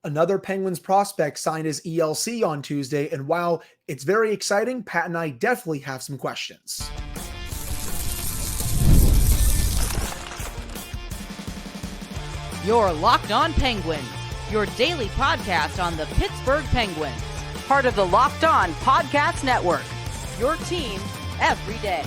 Another Penguins prospect signed his ELC on Tuesday, and while it's very exciting, Pat and I definitely have some questions. You're Locked On Penguins, your daily podcast on the Pittsburgh Penguins, part of the Locked On Podcast Network, your team every day.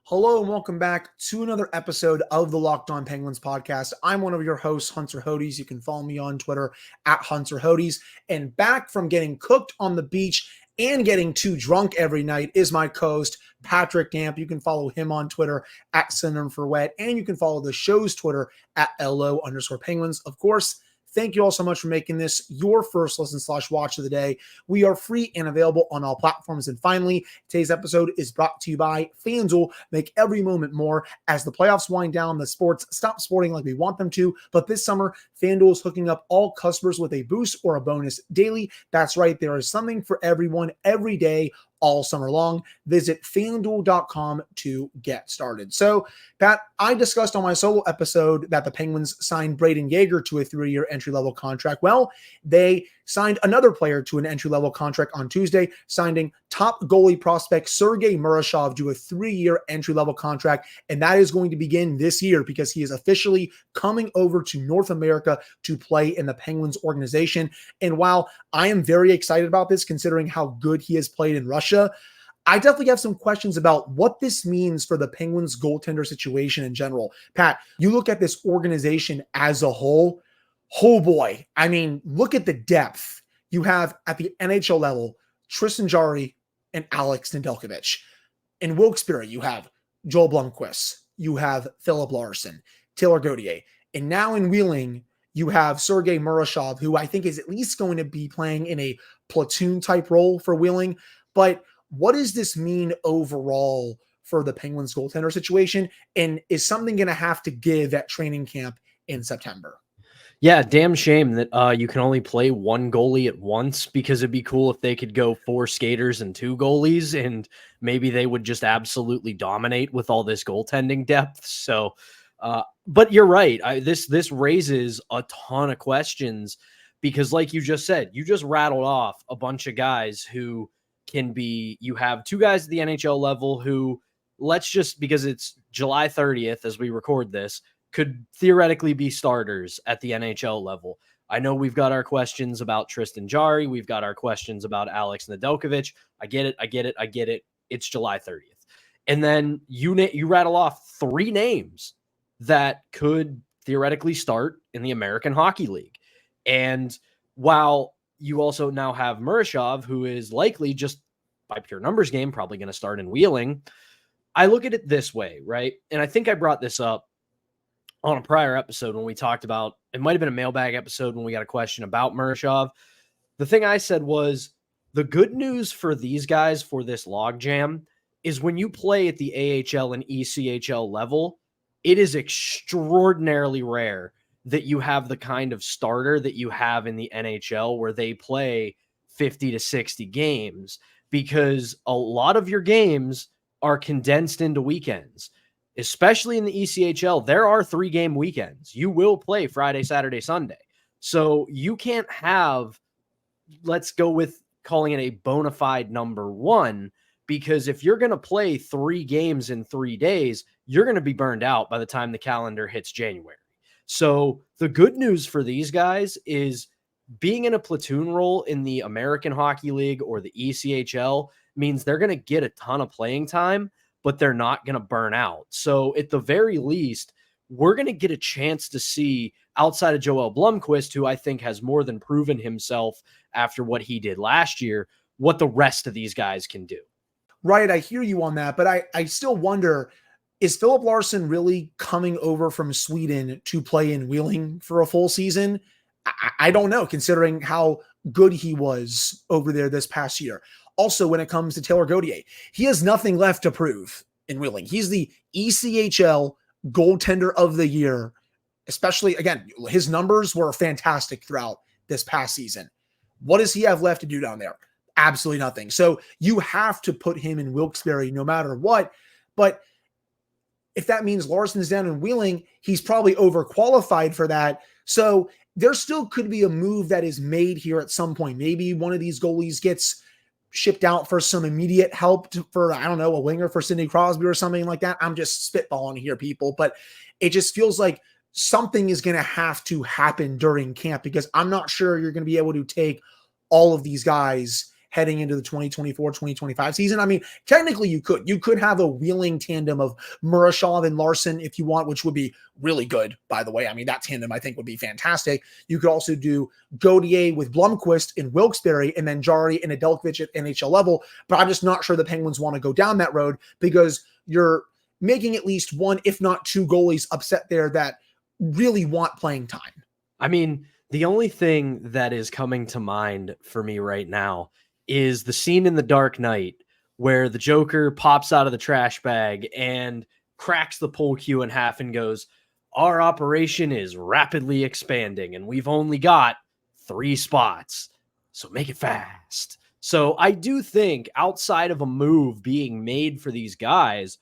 Hello and welcome back to another episode of the Locked On Penguins podcast. I'm one of your hosts, Hunter Hodes. You can follow me on Twitter at Hunter Hodes. And back from getting cooked on the beach and getting too drunk every night is my co-host, Patrick Damp. You can follow him on Twitter at Synonym for Wet, and you can follow the show's Twitter at LO_Penguins. Of course, thank you all so much for making this your first listen/watch of the day. We are free and available on all platforms. And finally, today's episode is brought to you by FanDuel. Make every moment more. As the playoffs wind down, the sports stop sporting like we want them to. But this summer, FanDuel is hooking up all customers with a boost or a bonus daily. That's right. There is something for everyone every day, all summer long. Visit FanDuel.com to get started. So, Pat, I discussed on my solo episode that the Penguins signed Brayden Yager to a 3-year entry-level contract. Well, they signed another player to an entry-level contract on Tuesday, signing top goalie prospect Sergei Murashov to a 3-year entry-level contract, and that is going to begin this year because he is officially coming over to North America to play in the Penguins organization. And while I am very excited about this, considering how good he has played in Russia, I definitely have some questions about what this means for the Penguins goaltender situation in general. Pat, you look at this organization as a whole. Oh boy. I mean, look at the depth you have at the NHL level. Tristan Jarry and Alex Nedeljkovic. In Wilkes-Barre, you have Joel Blomqvist. You have Philip Larson, Taylor Gauthier. And now in Wheeling, you have Sergei Murashov, who I think is at least going to be playing in a platoon type role for Wheeling. But what does this mean overall for the Penguins goaltender situation? And is something going to have to give at training camp in September? Yeah, damn shame that you can only play one goalie at once, because it'd be cool if they could go 4 skaters and 2 goalies, and maybe they would just absolutely dominate with all this goaltending depth. So, but you're right. This raises a ton of questions because, like you just said, you just rattled off a bunch of guys who can be. You have 2 guys at the NHL level who, let's just, because it's July 30th as we record this, could theoretically be starters at the NHL level. I know we've got our questions about Tristan Jarry. We've got our questions about Alex Nedeljkovic. I get it. It's July 30th. And then you rattle off 3 names that could theoretically start in the American Hockey League. And while you also now have Murashov, who is likely, just by pure numbers game, probably going to start in Wheeling, I look at it this way, right? And I think I brought this up on a prior episode when we talked about, it might have been a mailbag episode when we got a question about Murashov. The thing I said was, the good news for these guys for this logjam is when you play at the AHL and ECHL level, it is extraordinarily rare that you have the kind of starter that you have in the NHL where they play 50 to 60 games, because a lot of your games are condensed into weekends. Especially in the ECHL, there are 3-game weekends. You will play Friday, Saturday, Sunday. So you can't have, let's go with calling it a bona fide number 1, because if you're going to play 3 games in 3 days, you're going to be burned out by the time the calendar hits January. So the good news for these guys is being in a platoon role in the American Hockey League or the ECHL means they're going to get a ton of playing time, but they're not going to burn out. So at the very least, we're going to get a chance to see, outside of Joel Blomqvist, who I think has more than proven himself after what he did last year, what the rest of these guys can do. Right, I hear you on that, but I still wonder, is Philip Larson really coming over from Sweden to play in Wheeling for a full season? I don't know, considering how good he was over there this past year. Also, when it comes to Taylor Gauthier, he has nothing left to prove in Wheeling. He's the ECHL goaltender of the year, especially, again, his numbers were fantastic throughout this past season. What does he have left to do down there? Absolutely nothing. So you have to put him in Wilkes-Barre no matter what. But if that means Larson's down in Wheeling, he's probably overqualified for that. So there still could be a move that is made here at some point. Maybe one of these goalies gets shipped out for some immediate help for, I don't know, a winger for Sidney Crosby or something like that. I'm just spitballing here, people, but it just feels like something is going to have to happen during camp, because I'm not sure you're going to be able to take all of these guys heading into the 2024-2025 season. I mean, technically you could have a wheeling tandem of Murashov and Larson if you want, which would be really good, by the way. I mean, that tandem I think would be fantastic. You could also do Gauthier with Blomqvist and Wilkes-Barre, and then Jari and Nedeljkovic at NHL level. But I'm just not sure the Penguins want to go down that road, because you're making at least one, if not two goalies upset there that really want playing time. I mean, the only thing that is coming to mind for me right now is the scene in The Dark Knight where the Joker pops out of the trash bag and cracks the pool cue in half and goes, "Our operation is rapidly expanding and we've only got 3 spots, so make it fast." So I do think outside of a move being made for these guys,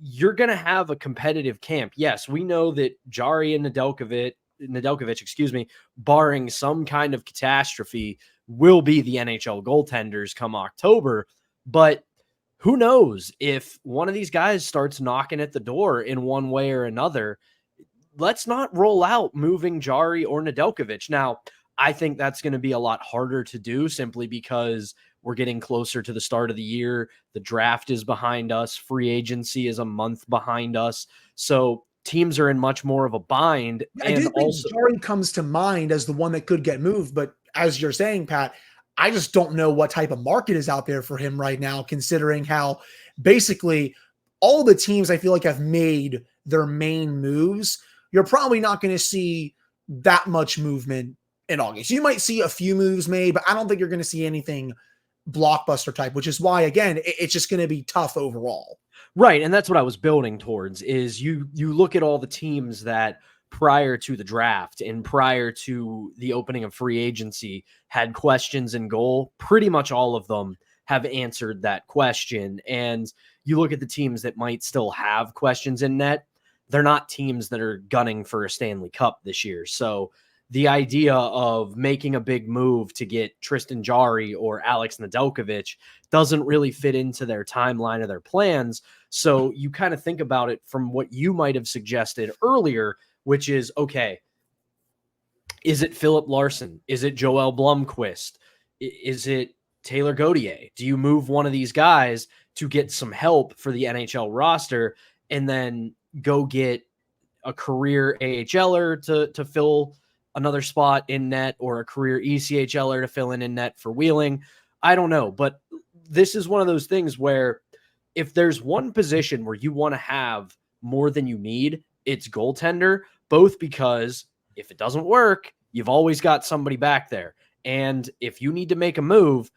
you're going to have a competitive camp. Yes, we know that Jari and Nedeljkovic, barring some kind of catastrophe, will be the NHL goaltenders come October. But who knows if one of these guys starts knocking at the door in one way or another. Let's not roll out moving Jari or Nedeljkovic. Now, I think that's going to be a lot harder to do simply because we're getting closer to the start of the year. The draft is behind us. Free agency is a month behind us. So teams are in much more of a bind. I do think Jari comes to mind as the one that could get moved, but as you're saying, Pat, I just don't know what type of market is out there for him right now, considering how basically all the teams I feel like have made their main moves. You're probably not going to see that much movement in August. You might see a few moves made, but I don't think you're going to see anything blockbuster type, which is why, again, it's just going to be tough overall. Right. And that's what I was building towards is you look at all the teams that prior to the draft and prior to the opening of free agency had questions in goal. Pretty much all of them have answered that question. And you look at the teams that might still have questions in net. They're not teams that are gunning for a Stanley Cup this year. So the idea of making a big move to get Tristan Jari or Alex Nedeljkovic doesn't really fit into their timeline or their plans. So you kind of think about it from what you might have suggested earlier, which is, okay, is it Philip Larson? Is it Joel Blomqvist? Is it Taylor Gauthier? Do you move one of these guys to get some help for the NHL roster and then go get a career AHLer to fill another spot in net, or a career ECHLer to fill in net for Wheeling? I don't know, but this is one of those things where if there's one position where you want to have more than you need, it's goaltender, both because if it doesn't work, you've always got somebody back there. And if you need to make a move,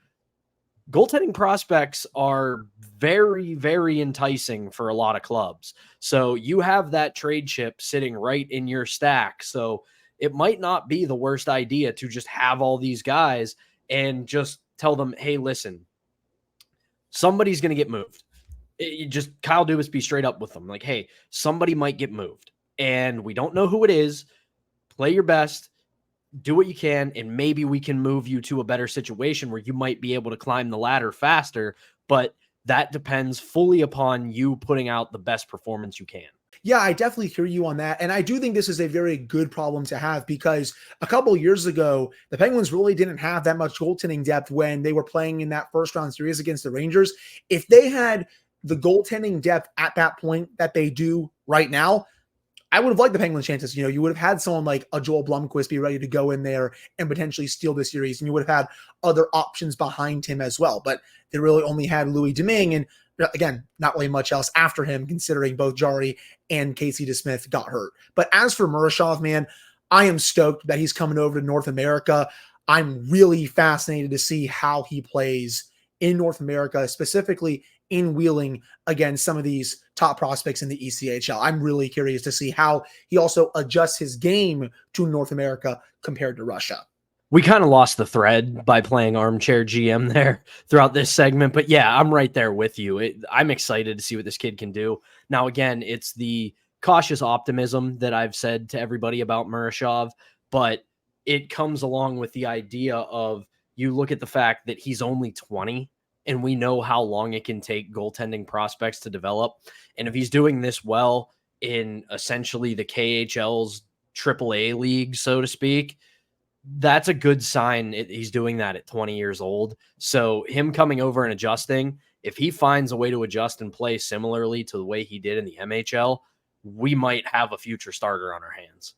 goaltending prospects are very, very enticing for a lot of clubs. So you have that trade chip sitting right in your stack. So it might not be the worst idea to just have all these guys and just tell them, hey, listen, somebody's going to get moved. Just Kyle Dubas, be straight up with them. Like, hey, somebody might get moved and we don't know who it is. Play your best, do what you can, and maybe we can move you to a better situation where you might be able to climb the ladder faster. But that depends fully upon you putting out the best performance you can. Yeah, I definitely hear you on that. And I do think this is a very good problem to have, because a couple of years ago, the Penguins really didn't have that much goaltending depth when they were playing in that first round series against the Rangers. If they had the goaltending depth at that point that they do right now, I would have liked the Penguins' chances. You know, you would have had someone like a Joel Blomqvist be ready to go in there and potentially steal the series, and you would have had other options behind him as well. But they really only had Louis Domingue, and again, not really much else after him, considering both Jari and Casey DeSmith got hurt. But as for Murashov, man, I am stoked that he's coming over to North America. I'm really fascinated to see how he plays in North America, specifically in Wheeling against some of these top prospects in the ECHL. I'm really curious to see how he also adjusts his game to North America compared to Russia. We kind of lost the thread by playing armchair GM there throughout this segment, but yeah, I'm right there with you. I'm excited to see what this kid can do. Now, again, it's the cautious optimism that I've said to everybody about Murashov, but it comes along with the idea of you look at the fact that he's only 20 and we know how long it can take goaltending prospects to develop. And if he's doing this well in essentially the KHL's AAA league, so to speak, that's a good sign he's doing that at 20 years old. So him coming over and adjusting, if he finds a way to adjust and play similarly to the way he did in the MHL, we might have a future starter on our hands.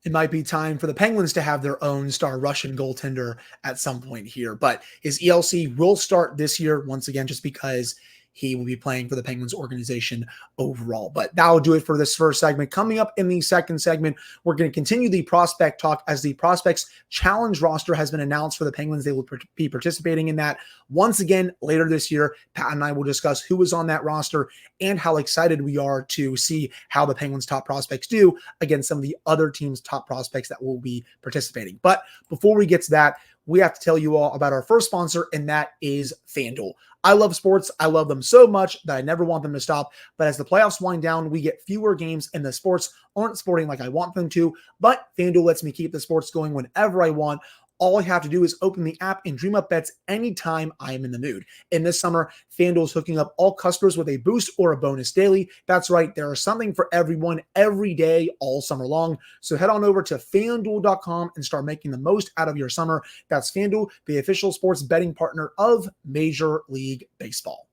It might be time for the Penguins to have their own star Russian goaltender at some point here. But his ELC will start this year once again, just because he will be playing for the Penguins organization overall. But that'll do it for this first segment. Coming up in the second segment, we're going to continue the prospect talk as the Prospects Challenge roster has been announced for the Penguins. They will be participating in that once again later this year. Pat and I will discuss who is on that roster and how excited we are to see how the Penguins' top prospects do against some of the other teams' top prospects that will be participating. But before we get to that, we have to tell you all about our first sponsor, and that is FanDuel. I love sports. I love them so much that I never want them to stop. But as the playoffs wind down, we get fewer games and the sports aren't sporting like I want them to. But FanDuel lets me keep the sports going whenever I want. All I have to do is open the app and dream up bets anytime I am in the mood. And this summer, FanDuel is hooking up all customers with a boost or a bonus daily. That's right, there is something for everyone every day, all summer long. So head on over to FanDuel.com and start making the most out of your summer. That's FanDuel, the official sports betting partner of Major League Baseball.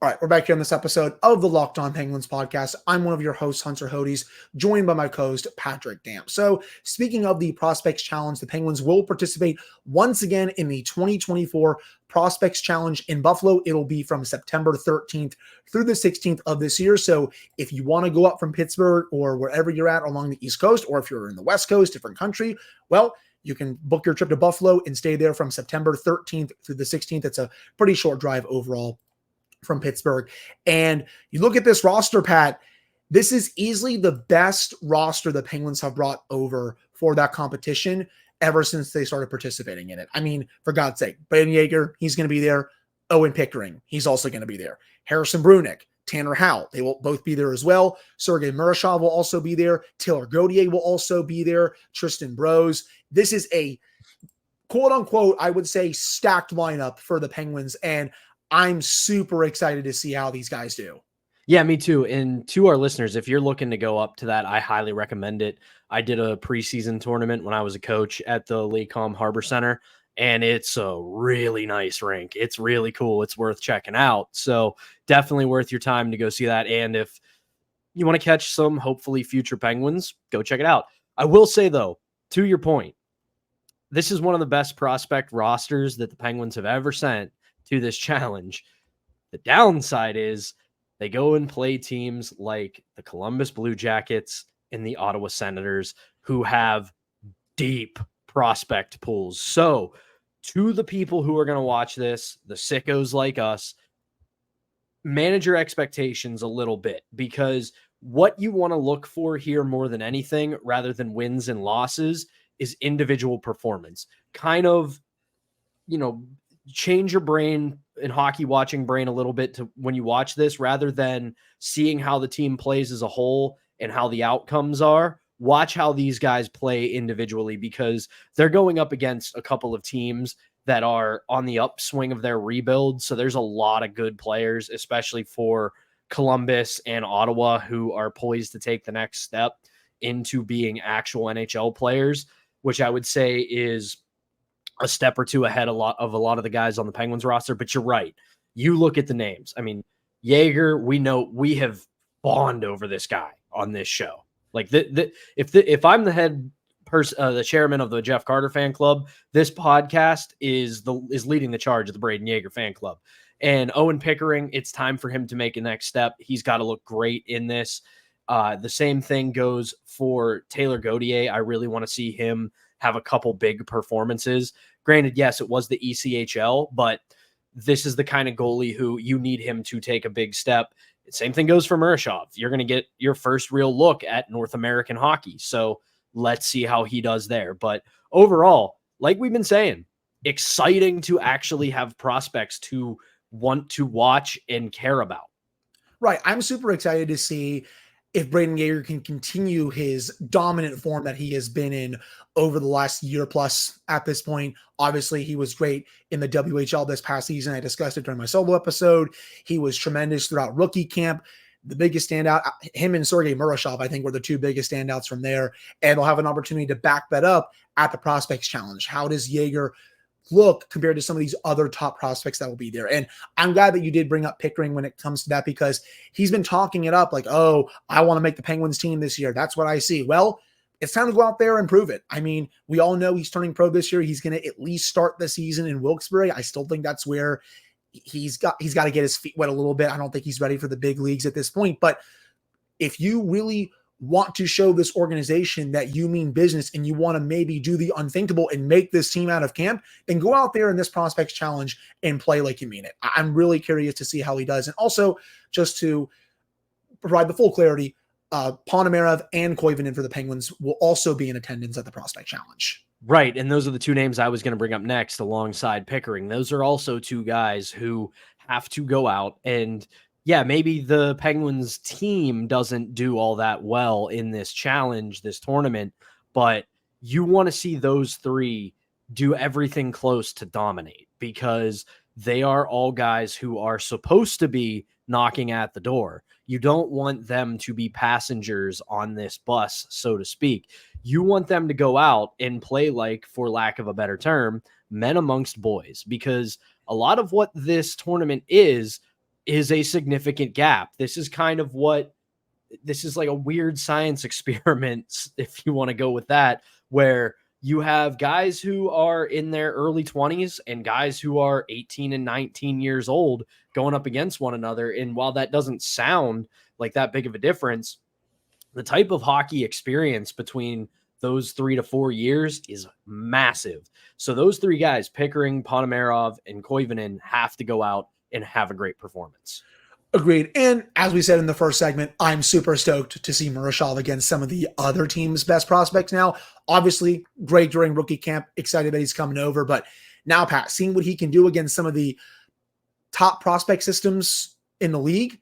All right, we're back here on this episode of the Locked On Penguins podcast. I'm one of your hosts, Hunter Hodes, joined by my co-host, Patrick Damp. So speaking of the Prospects Challenge, the Penguins will participate once again in the 2024 Prospects Challenge in Buffalo. It'll be from September 13th through the 16th of this year. So if you want to go up from Pittsburgh or wherever you're at along the East Coast, or if you're in the West Coast, different country, well, you can book your trip to Buffalo and stay there from September 13th through the 16th. It's a pretty short drive overall from Pittsburgh. And you look at this roster, Pat, this is easily the best roster the Penguins have brought over for that competition ever since they started participating in it. I mean, for God's sake, Brayden Yager, he's going to be there. Owen Pickering, he's also going to be there. Harrison Brunick, Tanner Howell, they will both be there as well. Sergei Murashov will also be there. Taylor Gauthier will also be there. Tristan Brose. This is a quote unquote, I would say, stacked lineup for the Penguins. And I'm super excited to see how these guys do. Yeah, me too. And to our listeners, if you're looking to go up to that, I highly recommend it. I did a preseason tournament when I was a coach at the Lacombe Harbor Center, and it's a really nice rink. It's really cool. It's worth checking out. So definitely worth your time to go see that. And if you want to catch some, hopefully, future Penguins, go check it out. I will say, though, to your point, this is one of the best prospect rosters that the Penguins have ever sent to this challenge. The downside is they go and play teams like the Columbus Blue Jackets and the Ottawa Senators, who have deep prospect pools. So to the people who are going to watch this, the sickos like us, manage your expectations a little bit, because what you want to look for here more than anything, rather than wins and losses, is individual performance. Kind of, change your brain and hockey watching brain a little bit to when you watch this, rather than seeing how the team plays as a whole and how the outcomes are. Watch how these guys play individually, because they're going up against a couple of teams that are on the upswing of their rebuild. So there's a lot of good players, especially for Columbus and Ottawa, who are poised to take the next step into being actual NHL players, which I would say is a step or two ahead a lot of the guys on the Penguins roster. But you're right. You look at the names. I mean, Yager, we know we have fawned over this guy on this show. Like if I'm the head person, the chairman of the Jeff Carter fan club, this podcast is leading the charge of the Brayden Yager fan club. And Owen Pickering, it's time for him to make a next step. He's got to look great in this. The same thing goes for Taylor Gauthier. I really want to see him have a couple big performances. Granted, yes, it was the ECHL, but this is the kind of goalie who you need him to take a big step. Same thing goes for Murashov. You're going to get your first real look at North American hockey. So let's see how he does there. But overall, like we've been saying, exciting to actually have prospects to want to watch and care about. Right. I'm super excited to see if Braden Yeager can continue his dominant form that he has been in over the last year plus at this point. Obviously, he was great in the WHL this past season. I discussed it during my solo episode. He was tremendous throughout rookie camp. The biggest standout, him and Sergei Murashov, I think, were the two biggest standouts from there. And they'll have an opportunity to back that up at the Prospects Challenge. How does Yeager look compared to some of these other top prospects that will be there? And I'm glad that you did bring up Pickering when it comes to that, because he's been talking it up like, oh, I want to make the Penguins team this year. That's what I see. Well, it's time to go out there and prove it. I mean, we all know he's turning pro this year. He's going to at least start the season in Wilkes-Barre. I still think that's where he's got to get his feet wet a little bit. I don't think he's ready for the big leagues at this point. But if you really want to show this organization that you mean business and you want to maybe do the unthinkable and make this team out of camp, then go out there in this Prospects Challenge and play like you mean it. I'm really curious to see how he does. And also, just to provide the full clarity, Ponomarev and Koivunen for the Penguins will also be in attendance at the Prospect Challenge. Right, and those are the two names I was going to bring up next alongside Pickering. Those are also two guys who have to go out and, yeah, maybe the Penguins team doesn't do all that well in this challenge, this tournament, but you want to see those three do everything close to dominate, because they are all guys who are supposed to be knocking at the door. You don't want them to be passengers on this bus, so to speak. You want them to go out and play like, for lack of a better term, men amongst boys, because a lot of what this tournament is a significant gap. This is kind of this is like a weird science experiment, if you want to go with that, where you have guys who are in their early 20s and guys who are 18 and 19 years old going up against one another. And while that doesn't sound like that big of a difference, the type of hockey experience between those 3 to 4 years is massive. So those three guys, Pickering, Ponomarev, and Koivunen, have to go out and have a great performance. Agreed. And as we said in the first segment, I'm super stoked to see Murashov against some of the other team's best prospects now. Obviously, great during rookie camp. Excited that he's coming over. But now, Pat, seeing what he can do against some of the top prospect systems in the league,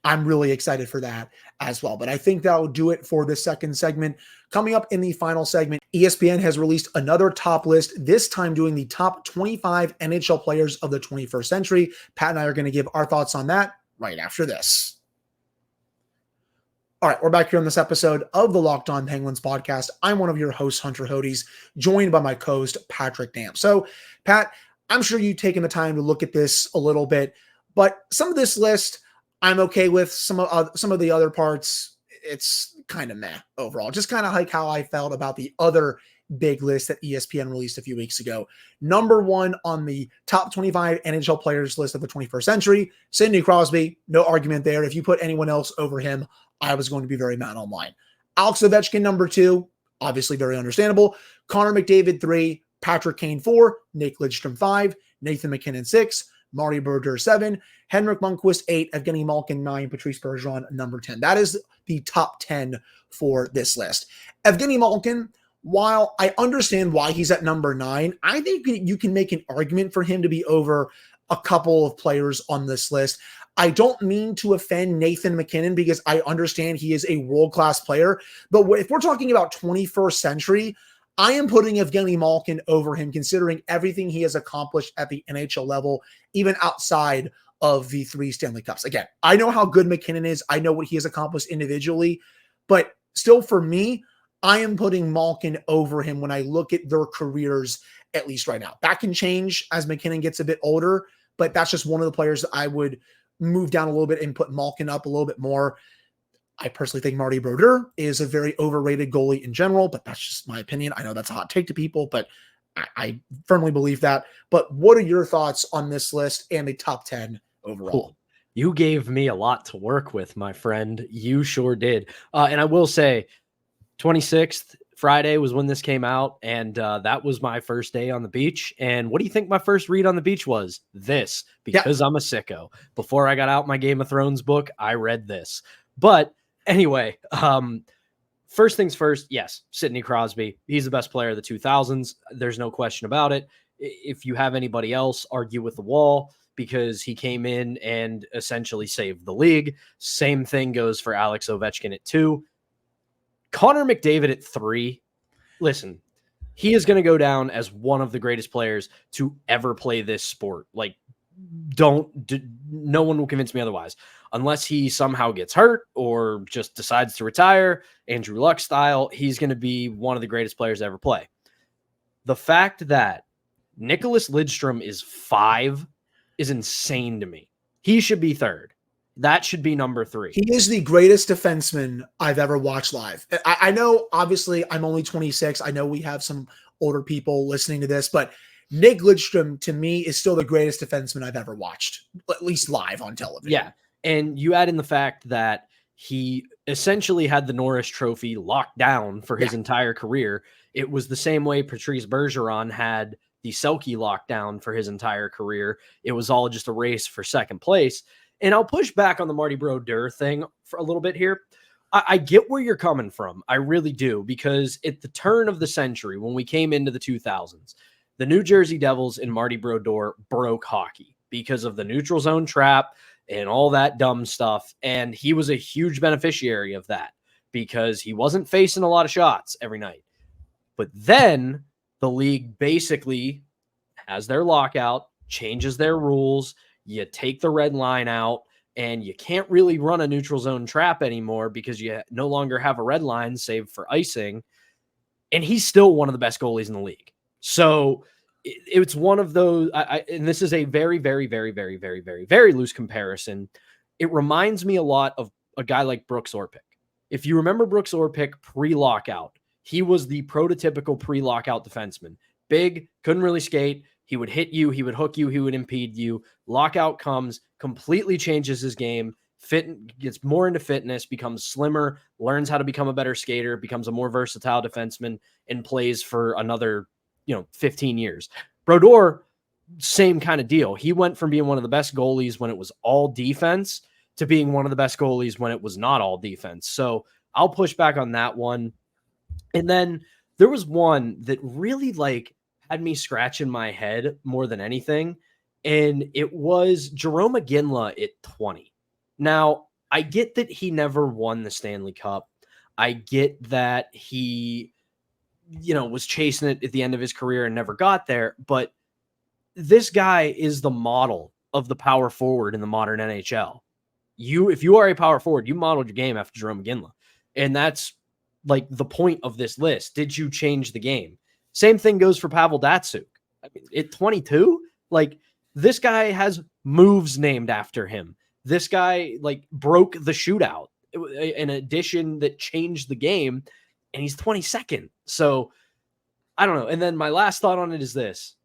I'm really excited for that as well. But I think that will do it for this second segment. Coming up in the final segment, ESPN has released another top list, this time doing the top 25 NHL players of the 21st century. Pat and I are going to give our thoughts on that right after this. All right, we're back here on this episode of the Locked On Penguins podcast. I'm one of your hosts, Hunter Hodes, joined by my co-host, Patrick Damp. So, Pat, I'm sure you've taken the time to look at this a little bit, but some of this list I'm okay with. Some of the other parts, it's kind of meh overall. Just kind of like how I felt about the other big list that ESPN released a few weeks ago. Number one on the top 25 NHL players list of the 21st century, Sidney Crosby. No argument there. If you put anyone else over him, I was going to be very mad online. Alex Ovechkin, number two, obviously very understandable. Connor McDavid, 3, Patrick Kane, 4, Nick Lidstrom, 5, Nathan MacKinnon, 6, Marty Brodeur, 7, Henrik Lundqvist, 8, Evgeny Malkin, 9, Patrice Bergeron, number 10. That is the top 10 for this list. Evgeny Malkin, while I understand why he's at number 9, I think you can make an argument for him to be over a couple of players on this list. I don't mean to offend Nathan MacKinnon, because I understand he is a world-class player, but if we're talking about 21st century, I am putting Evgeny Malkin over him, considering everything he has accomplished at the NHL level, even outside of the 3 Stanley Cups. Again, I know how good McKinnon is. I know what he has accomplished individually, but still for me, I am putting Malkin over him when I look at their careers, at least right now. That can change as McKinnon gets a bit older, but that's just one of the players that I would move down a little bit and put Malkin up a little bit more. I personally think Marty Brodeur is a very overrated goalie in general, but that's just my opinion. I know that's a hot take to people, but I firmly believe that. But what are your thoughts on this list and the top 10 overall? Cool. You gave me a lot to work with, my friend. You sure did. And I will say, 26th Friday was when this came out, and that was my first day on the beach. And what do you think my first read on the beach was? This, because I'm a sicko. Before I got out my Game of Thrones book, I read this. But anyway, first things first, yes, Sidney Crosby. He's the best player of the 2000s. There's no question about it. If you have anybody else, argue with the wall. because he came in and essentially saved the league. Same thing goes for Alex Ovechkin at 2. Connor McDavid at 3. Listen, he is going to go down as one of the greatest players to ever play this sport. Like, no one will convince me otherwise, unless he somehow gets hurt or just decides to retire, Andrew Luck style. He's going to be one of the greatest players to ever play. The fact that Nicholas Lidstrom is 5 is insane to me. He should be 3rd. That should be number 3. He is the greatest defenseman I've ever watched live. I know, obviously, I'm only 26. I know we have some older people listening to this, but Nick Lidstrom, to me, is still the greatest defenseman I've ever watched, at least live on television. Yeah, and you add in the fact that he essentially had the Norris Trophy locked down for his entire career. It was the same way Patrice Bergeron had the Selke locked down for his entire career. It was all just a race for second place. And I'll push back on the Marty Brodeur thing for a little bit here. I get where you're coming from. I really do, because at the turn of the century, when we came into the 2000s, the New Jersey Devils and Marty Brodeur broke hockey because of the neutral zone trap and all that dumb stuff. And he was a huge beneficiary of that because he wasn't facing a lot of shots every night. But then the league basically has their lockout, changes their rules. You take the red line out, and you can't really run a neutral zone trap anymore because you no longer have a red line save for icing. And he's still one of the best goalies in the league. So it's one of those, and this is a very, very, very, very, very, very, very loose comparison. It reminds me a lot of a guy like Brooks Orpik. If you remember Brooks Orpik pre-lockout, he was the prototypical pre-lockout defenseman. Big, couldn't really skate. He would hit you, he would hook you, he would impede you. Lockout comes, completely changes his game, gets more into fitness, becomes slimmer, learns how to become a better skater, becomes a more versatile defenseman, and plays for another 15 years. Brodeur, same kind of deal. He went from being one of the best goalies when it was all defense to being one of the best goalies when it was not all defense. So I'll push back on that one. And then there was one that really had me scratching my head more than anything. And it was Jarome Iginla at 20. Now, I get that he never won the Stanley Cup. I get that he, was chasing it at the end of his career and never got there. But this guy is the model of the power forward in the modern NHL. If you are a power forward, you modeled your game after Jarome Iginla. And that's the point of this list. Did you change the game? Same thing goes for Pavel Datsyuk. I mean, at 22, this guy has moves named after him. This guy broke the shootout, an addition that changed the game, and he's 22nd. So I don't know. And then my last thought on it is this.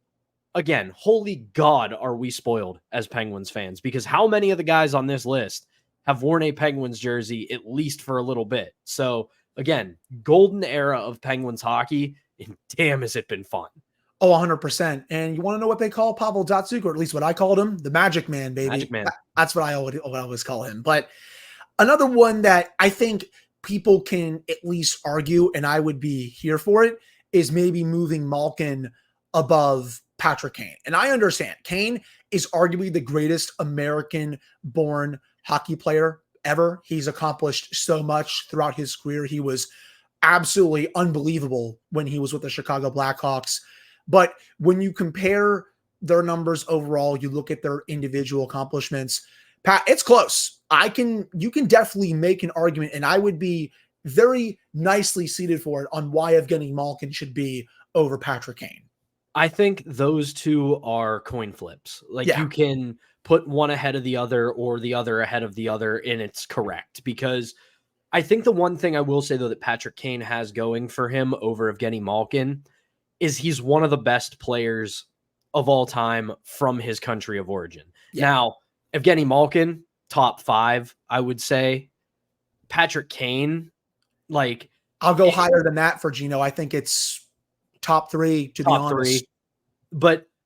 Again, holy God, are we spoiled as Penguins fans? Because how many of the guys on this list have worn a Penguins jersey at least for a little bit? So again, golden era of Penguins hockey, and damn, has it been fun. Oh, 100%. And you want to know what they call Pavel Datsyuk, or at least what I called him? The Magic Man, baby. Magic Man. That's what I always call him. But another one that I think people can at least argue, and I would be here for it, is maybe moving Malkin above Patrick Kane. And I understand Kane is arguably the greatest American-born hockey player ever. He's accomplished so much throughout his career. He was absolutely unbelievable when he was with the Chicago Blackhawks. But when you compare their numbers overall, you look at their individual accomplishments, Pat, it's close. You can definitely make an argument, and I would be very nicely seated for it on why Evgeny Malkin should be over Patrick Kane. I think those two are coin flips. You can put one ahead of the other or the other ahead of the other, and it's correct. Because I think the one thing I will say, though, that Patrick Kane has going for him over Evgeny Malkin is he's one of the best players of all time from his country of origin. Yeah. Now, Evgeny Malkin, top 5, I would say. Patrick Kane, I'll go higher than that for Gino. I think it's top 3, to be honest. 3.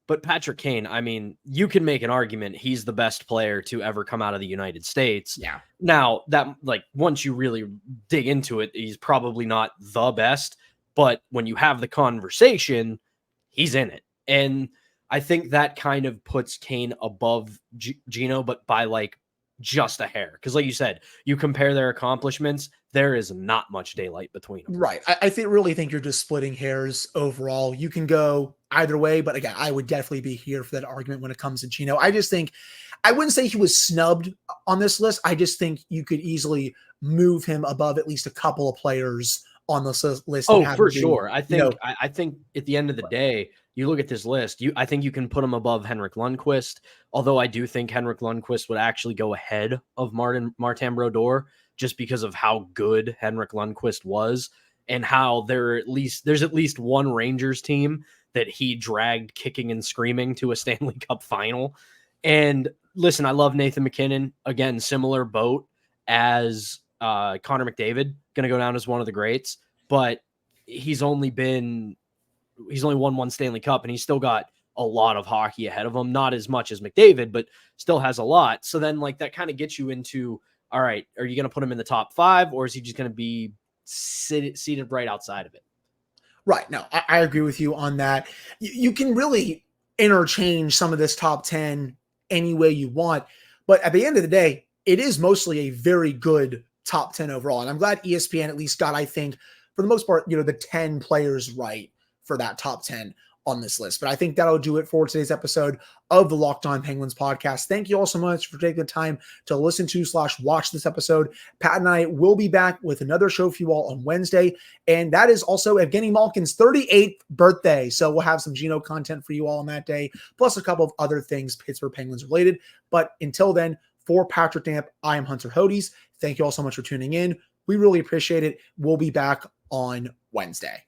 But Patrick Kane, I mean, you can make an argument he's the best player to ever come out of the United States. Yeah. Now, that once you really dig into it, he's probably not the best, but when you have the conversation, he's in it. And I think that kind of puts Kane above Gino, but by like just a hair. Because like you said, you compare their accomplishments, there is not much daylight between them. Right. I really think you're just splitting hairs overall. You can go either way, but again, I would definitely be here for that argument when it comes to Gino. I just think, I wouldn't say he was snubbed on this list. I just think you could easily move him above at least a couple of players on this list. Oh, for sure. I think I think at the end of the day, you look at this list, I think you can put him above Henrik Lundqvist, although I do think Henrik Lundqvist would actually go ahead of Martin Brodeur just because of how good Henrik Lundqvist was and how there's at least one Rangers team that he dragged kicking and screaming to a Stanley Cup final. And listen, I love Nathan MacKinnon. Again, similar boat as Connor McDavid, going to go down as one of the greats, but he's only won one Stanley Cup and he's still got a lot of hockey ahead of him. Not as much as McDavid, but still has a lot. So then like that kind of gets you into, all right, are you going to put him in the top 5 or is he just going to be seated right outside of it? Right. No, I agree with you on that. You can really interchange some of this top 10 any way you want. But at the end of the day, it is mostly a very good top 10 overall. And I'm glad ESPN at least got, I think, for the most part, the 10 players right for that top 10 on this list. But I think that'll do it for today's episode of the Locked On Penguins podcast. Thank you all so much for taking the time to listen to / watch this episode. Pat and I will be back with another show for you all on Wednesday. And that is also Evgeny Malkin's 38th birthday. So we'll have some Gino content for you all on that day, plus a couple of other things Pittsburgh Penguins related. But until then, for Patrick Damp, I am Hunter Hodes. Thank you all so much for tuning in. We really appreciate it. We'll be back on Wednesday.